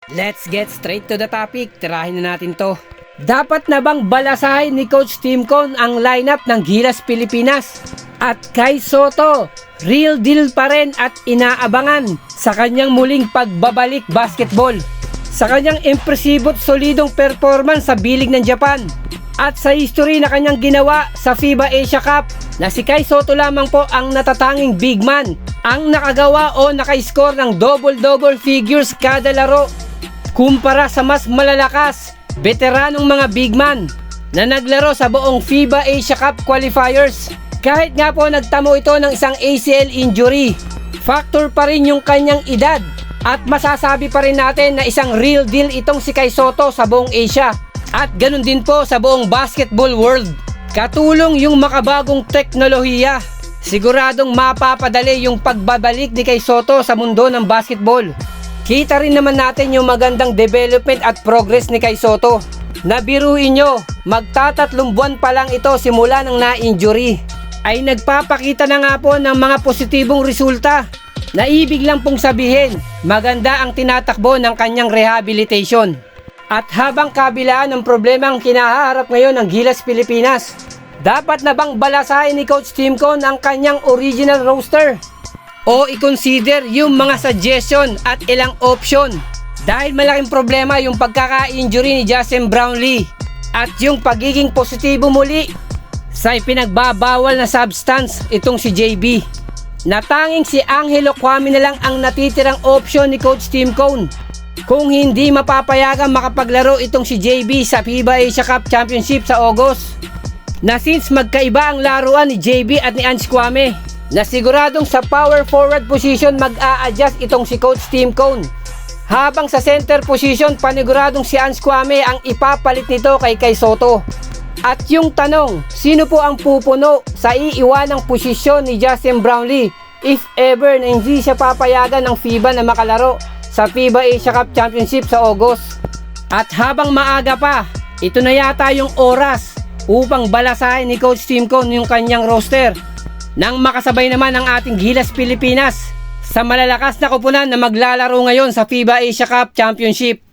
Let's get straight to the topic. Tirahin na natin to. Dapat na bang balasahin ni Coach Tim Cone ang lineup ng Gilas Pilipinas? At Kai Sotto, real deal pa rin at inaabangan sa kanyang muling pagbabalik basketball. Sa kanyang impresibo't solidong performance sa bilig ng Japan at sa history na kanyang ginawa sa FIBA Asia Cup na si Kai Sotto lamang po ang natatanging big man ang nakagawa o naka-score ng double-double figures kada laro kumpara sa mas malalakas, veteranong mga big man na naglaro sa buong FIBA Asia Cup qualifiers. Kahit nga po nagtamo ito ng isang ACL injury, factor pa rin yung kanyang edad at masasabi pa rin natin na isang real deal itong si Kai Sotto sa buong Asia at ganun din po sa buong basketball world. Katulong yung makabagong teknolohiya, siguradong mapapadali yung pagbabalik ni Kai Sotto sa mundo ng basketball. Kita rin naman natin yung magandang development at progress ni Kai Sotto. Nabiruin nyo, magtatatlong buwan pa lang ito simula ng na-injury ay nagpapakita na nga po ng mga positibong resulta na ibig lang pong sabihin maganda ang tinatakbo ng kanyang rehabilitation. At habang kabilaan ng problemang kinaharap ngayon ng Gilas Pilipinas, dapat na bang balasahin ni Coach Tim Cone ang kanyang original roster? O i-consider yung mga suggestion at ilang option dahil malaking problema yung pagkaka-injury ni Justin Brownlee at yung pagiging positibo muli sa ipinagbabawal na substance itong si JB. Natanging si Angelo Kwame na lang ang natitirang option ni Coach Tim Cone kung hindi mapapayagang makapaglaro itong si JB sa FIBA Asia Cup Championship sa August, na since magkaiba ang laruan ni JB at ni Ange Kwame, na siguradong sa power forward position mag-a-adjust itong si Coach Tim Cone, habang sa center position paniguradong si Ange Kwame ang ipapalit nito kay Kai Sotto. At yung tanong, sino po ang pupuno sa iiwanang posisyon ni Justin Brownlee if ever na hindi siya papayagan ng FIBA na makalaro sa FIBA Asia Cup Championship sa August? At habang maaga pa, ito na yata yung oras upang balasahin ni Coach Tim Cone yung kanyang roster nang makasabay naman ang ating Gilas Pilipinas sa malalakas na koponan na maglalaro ngayon sa FIBA Asia Cup Championship.